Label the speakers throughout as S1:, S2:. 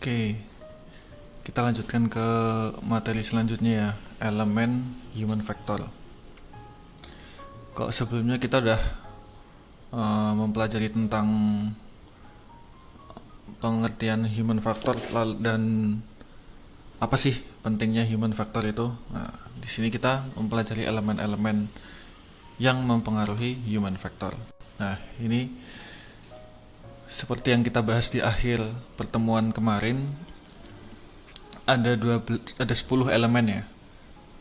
S1: Oke, kita lanjutkan ke materi selanjutnya ya, elemen human factor. Kalau sebelumnya kita udah mempelajari tentang pengertian human factor dan apa sih pentingnya human factor itu. Nah, di sini kita mempelajari elemen-elemen yang mempengaruhi human factor. Nah, ini seperti yang kita bahas di akhir pertemuan kemarin, ada 10 elemen ya.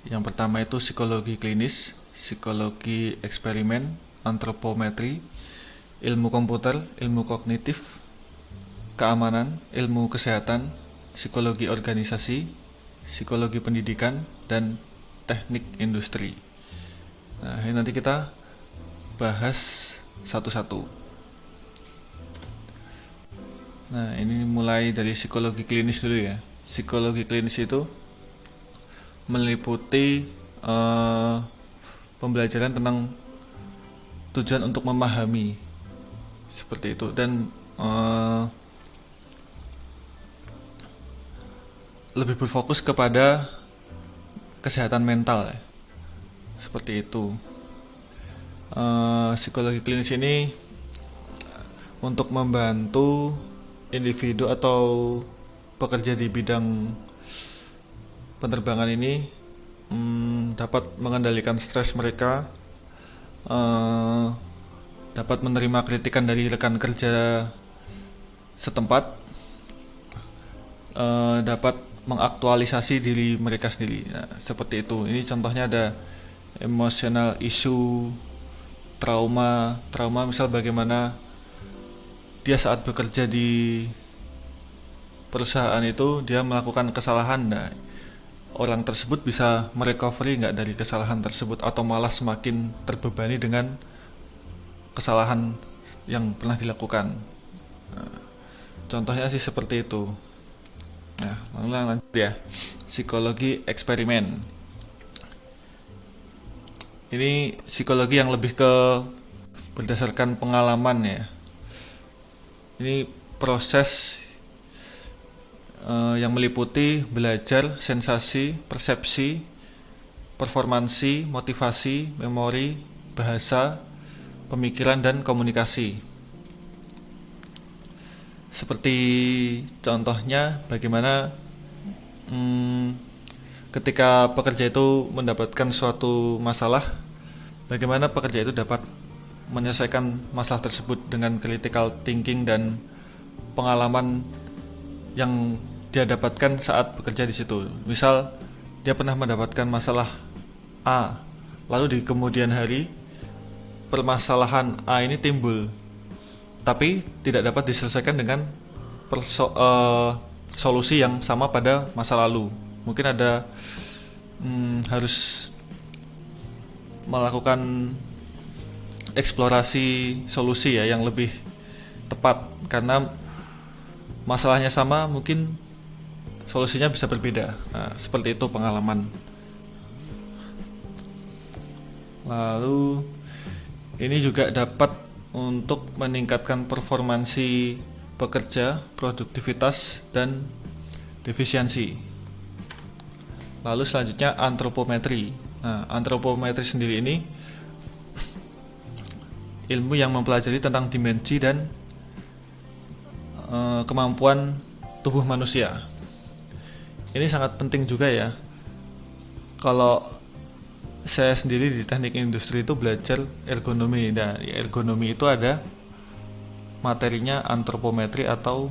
S1: Yang pertama itu psikologi klinis, psikologi eksperimen, antropometri, ilmu komputer, ilmu kognitif, keamanan, ilmu kesehatan, psikologi organisasi, psikologi pendidikan, dan teknik industri. Nah, ini nanti kita bahas satu-satu. Nah, ini mulai dari psikologi klinis dulu ya. Psikologi klinis itu meliputi pembelajaran tentang tujuan untuk memahami seperti itu, dan lebih berfokus kepada kesehatan mental ya. Seperti itu. Psikologi klinis ini untuk membantu individu atau pekerja di bidang penerbangan ini dapat mengendalikan stres mereka, dapat menerima kritikan dari rekan kerja setempat, dapat mengaktualisasi diri mereka sendiri. Nah, seperti itu. Ini contohnya ada emotional issue, trauma misal bagaimana dia saat bekerja di perusahaan itu dia melakukan kesalahan. Nah, orang tersebut bisa merecovery nggak dari kesalahan tersebut, atau malah semakin terbebani dengan kesalahan yang pernah dilakukan. Nah, contohnya sih seperti itu. Nah, lanjut ya. Psikologi eksperimen. Ini psikologi yang lebih ke berdasarkan pengalaman ya. Ini proses yang meliputi belajar, sensasi, persepsi, performansi, motivasi, memori, bahasa, pemikiran, dan komunikasi. Seperti contohnya bagaimana ketika pekerja itu mendapatkan suatu masalah, bagaimana pekerja itu dapat menyelesaikan masalah tersebut dengan critical thinking dan pengalaman yang dia dapatkan saat bekerja di situ. Misal dia pernah mendapatkan masalah A, lalu di kemudian hari permasalahan A ini timbul, tapi tidak dapat diselesaikan dengan solusi yang sama pada masa lalu. Mungkin ada harus melakukan eksplorasi solusi ya yang lebih tepat, karena masalahnya sama, mungkin solusinya bisa berbeda. Nah, seperti itu pengalaman. Lalu ini juga dapat untuk meningkatkan performansi pekerja, produktivitas, dan defisiensi. Lalu selanjutnya antropometri. Nah, antropometri sendiri ini ilmu yang mempelajari tentang dimensi dan kemampuan tubuh manusia. Ini sangat penting juga ya. Kalau saya sendiri di teknik industri itu belajar ergonomi. Nah, ergonomi itu ada materinya antropometri, atau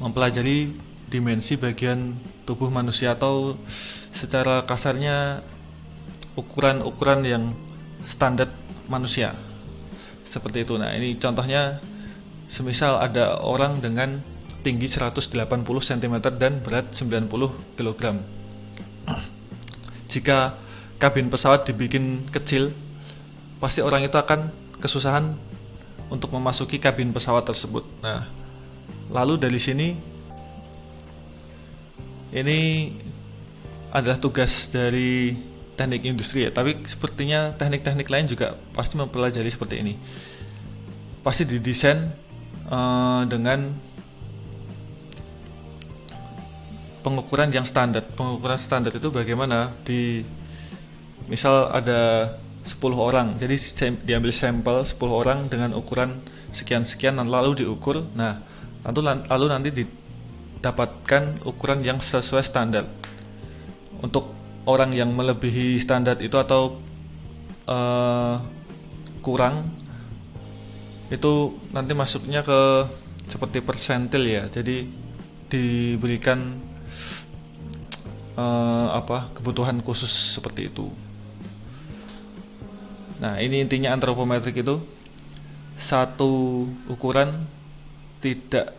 S1: mempelajari dimensi bagian tubuh manusia, atau secara kasarnya ukuran-ukuran yang standar manusia. Seperti itu. Nah, ini contohnya semisal ada orang dengan tinggi 180 cm dan berat 90 kg. Jika kabin pesawat dibikin kecil, pasti orang itu akan kesusahan untuk memasuki kabin pesawat tersebut. Nah, lalu dari sini ini adalah tugas dari teknik industri ya, tapi sepertinya teknik-teknik lain juga pasti mempelajari seperti ini. Pasti didesain dengan pengukuran yang standar. Pengukuran standar itu bagaimana? Misal ada 10 orang, jadi diambil sampel 10 orang dengan ukuran sekian-sekian, lalu diukur. Nah, lalu nanti didapatkan ukuran yang sesuai standar. Untuk orang yang melebihi standar itu atau kurang, itu nanti masuknya ke seperti persentil ya. Jadi diberikan kebutuhan khusus seperti itu. Nah, ini intinya antropometrik itu satu ukuran tidak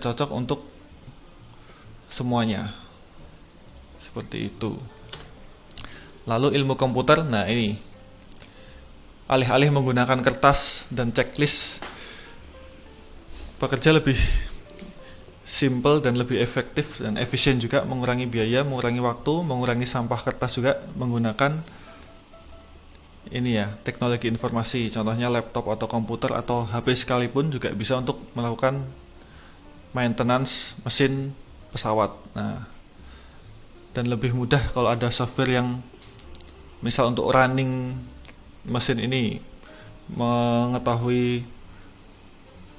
S1: cocok untuk semuanya. Seperti itu. Lalu ilmu komputer, nah ini alih-alih menggunakan kertas dan checklist, pekerja lebih simple dan lebih efektif dan efisien juga, mengurangi biaya, mengurangi waktu, mengurangi sampah kertas juga menggunakan ini ya, teknologi informasi. Contohnya laptop atau komputer atau HP sekalipun juga bisa untuk melakukan maintenance mesin pesawat. Nah, dan lebih mudah kalau ada software yang misal untuk running mesin ini mengetahui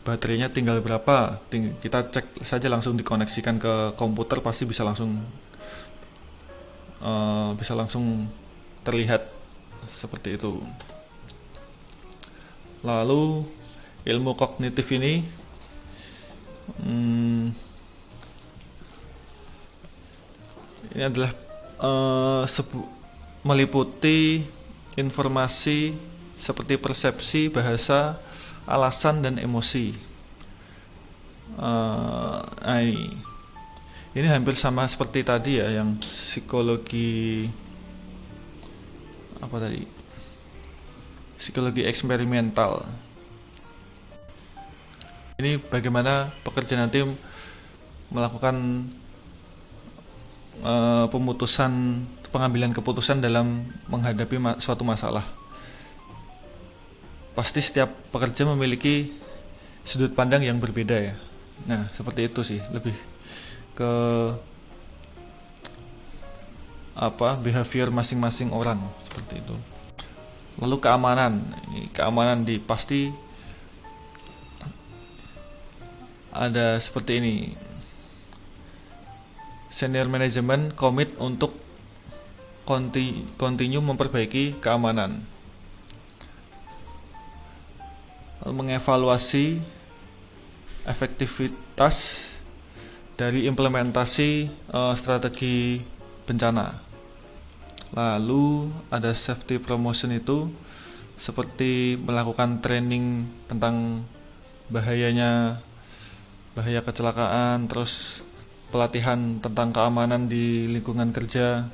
S1: baterainya tinggal berapa, kita cek saja langsung dikoneksikan ke komputer, pasti bisa langsung terlihat seperti itu. Lalu ilmu kognitif ini adalah meliputi informasi seperti persepsi, bahasa, alasan, dan emosi. Ini hampir sama seperti tadi ya, yang psikologi psikologi eksperimental. Ini bagaimana pekerja nanti melakukan pengambilan keputusan dalam menghadapi suatu masalah. Pasti setiap pekerja memiliki sudut pandang yang berbeda ya. Nah, seperti itu sih, lebih ke behavior masing-masing orang, seperti itu. Lalu keamanan. Keamanan pasti ada seperti ini. Senior manajemen komit untuk continue memperbaiki keamanan. Mengevaluasi efektivitas dari implementasi strategi bencana. Lalu ada safety promotion, itu seperti melakukan training tentang bahaya kecelakaan, terus pelatihan tentang keamanan di lingkungan kerja.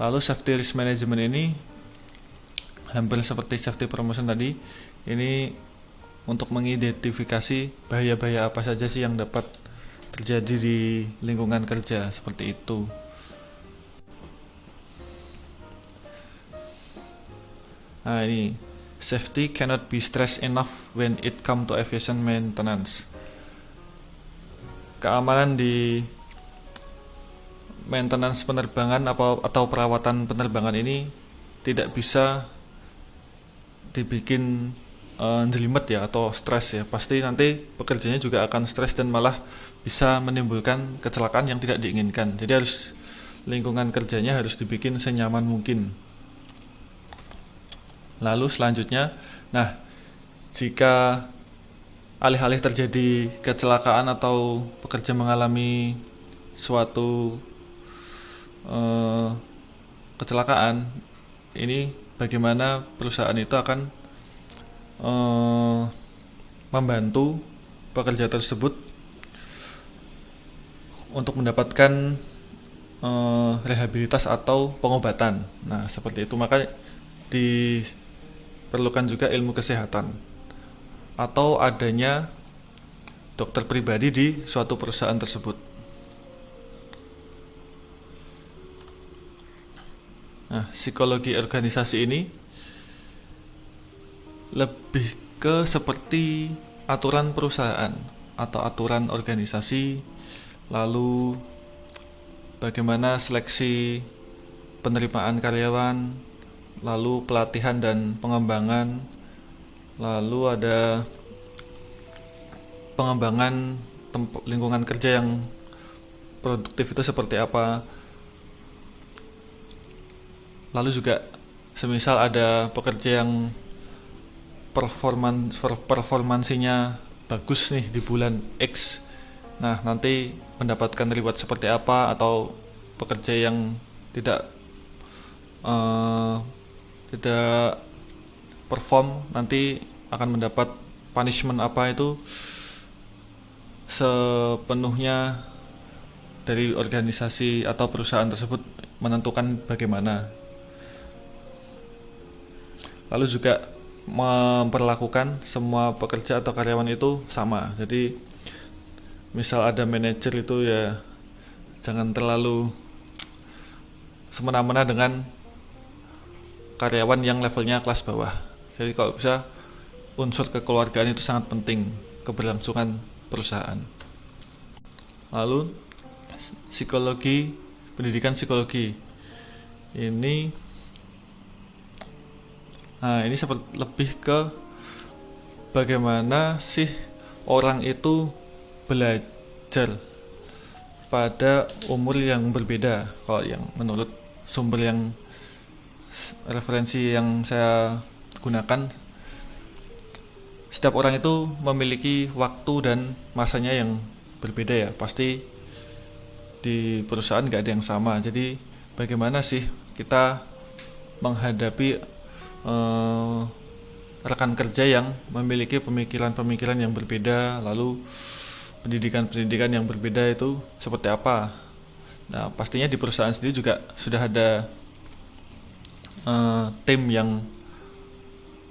S1: Lalu safety risk management ini hampir seperti safety promotion tadi, ini untuk mengidentifikasi bahaya-bahaya apa saja sih yang dapat terjadi di lingkungan kerja, seperti itu. Nah, ini safety cannot be stressed enough when it come to aviation maintenance. Keamanan di maintenance penerbangan atau perawatan penerbangan ini tidak bisa dibikin jelimet ya, atau stres ya. Pasti nanti pekerjanya juga akan stres dan malah bisa menimbulkan kecelakaan yang tidak diinginkan. Jadi lingkungan kerjanya harus dibikin senyaman mungkin. Lalu selanjutnya, nah, jika alih-alih terjadi kecelakaan atau pekerja mengalami suatu kecelakaan, ini bagaimana perusahaan itu akan membantu pekerja tersebut untuk mendapatkan rehabilitas atau pengobatan. Nah, seperti itu. Maka diperlukan juga ilmu kesehatan atau adanya dokter pribadi di suatu perusahaan tersebut. Nah, psikologi organisasi ini lebih ke seperti aturan perusahaan. atau aturan organisasi, lalu bagaimana seleksi penerimaan karyawan, lalu pelatihan dan pengembangan, lalu ada pengembangan lingkungan kerja yang produktif itu seperti apa. Lalu juga semisal ada pekerja yang performansinya bagus nih di bulan X, nah nanti mendapatkan reward seperti apa, atau pekerja yang tidak tidak perform nanti akan mendapat punishment apa, itu sepenuhnya dari organisasi atau perusahaan tersebut menentukan bagaimana. Lalu juga memperlakukan semua pekerja atau karyawan itu sama. Jadi misal ada manajer itu ya jangan terlalu semena-mena dengan karyawan yang levelnya kelas bawah. Jadi kalau bisa unsur kekeluargaan itu sangat penting keberlangsungan perusahaan. Lalu psikologi, pendidikan psikologi ini seperti lebih ke bagaimana sih orang itu belajar pada umur yang berbeda. Kalau yang menurut sumber yang referensi yang saya gunakan, setiap orang itu memiliki waktu dan masanya yang berbeda ya. Pasti di perusahaan nggak ada yang sama. Jadi bagaimana sih kita menghadapi rekan kerja yang memiliki pemikiran-pemikiran yang berbeda, lalu pendidikan-pendidikan yang berbeda itu seperti apa. Nah, pastinya di perusahaan sendiri juga sudah ada tim yang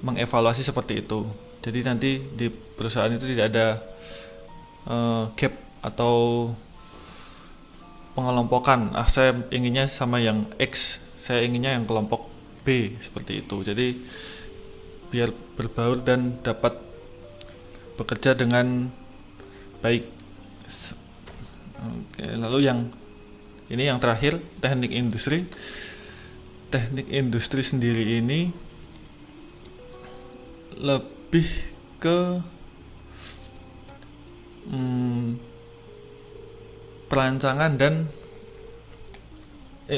S1: mengevaluasi seperti itu. Jadi nanti di perusahaan itu tidak ada gap atau pengelompokan. Saya inginnya sama yang X, saya inginnya yang kelompok B, seperti itu. Jadi biar berbaur dan dapat bekerja dengan baik. Oke, lalu yang terakhir, teknik industri. Teknik industri sendiri ini lebih ke perancangan dan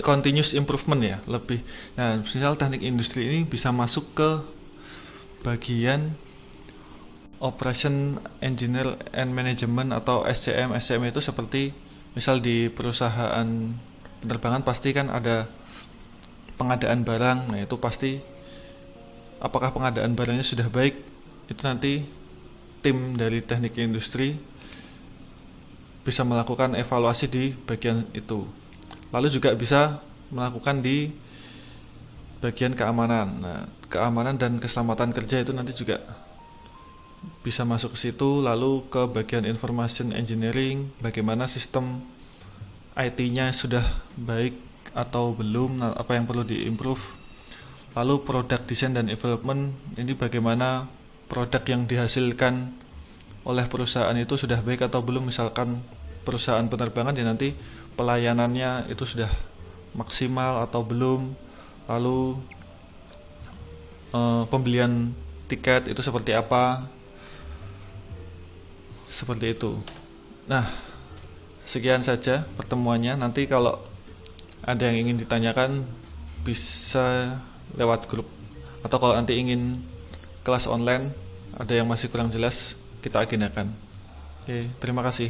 S1: continuous improvement ya, lebih. Nah, misal teknik industri ini bisa masuk ke bagian operation engineer and management atau SCM. SCM itu seperti misal di perusahaan penerbangan pasti kan ada pengadaan barang. Nah, itu pasti apakah pengadaan barangnya sudah baik, itu nanti tim dari teknik industri bisa melakukan evaluasi di bagian itu. Lalu juga bisa melakukan di bagian keamanan. Nah, keamanan dan keselamatan kerja itu nanti juga bisa masuk ke situ. Lalu ke bagian information engineering, bagaimana sistem IT-nya sudah baik atau belum, apa yang perlu diimprove. Lalu product design dan development, ini bagaimana produk yang dihasilkan oleh perusahaan itu sudah baik atau belum. Misalkan perusahaan penerbangan ya nanti pelayanannya itu sudah maksimal atau belum. Lalu pembelian tiket itu seperti apa, seperti itu. Nah, sekian saja pertemuannya. Nanti kalau ada yang ingin ditanyakan bisa lewat grup, atau kalau nanti ingin kelas online ada yang masih kurang jelas, kita agendakan. Oke, terima kasih.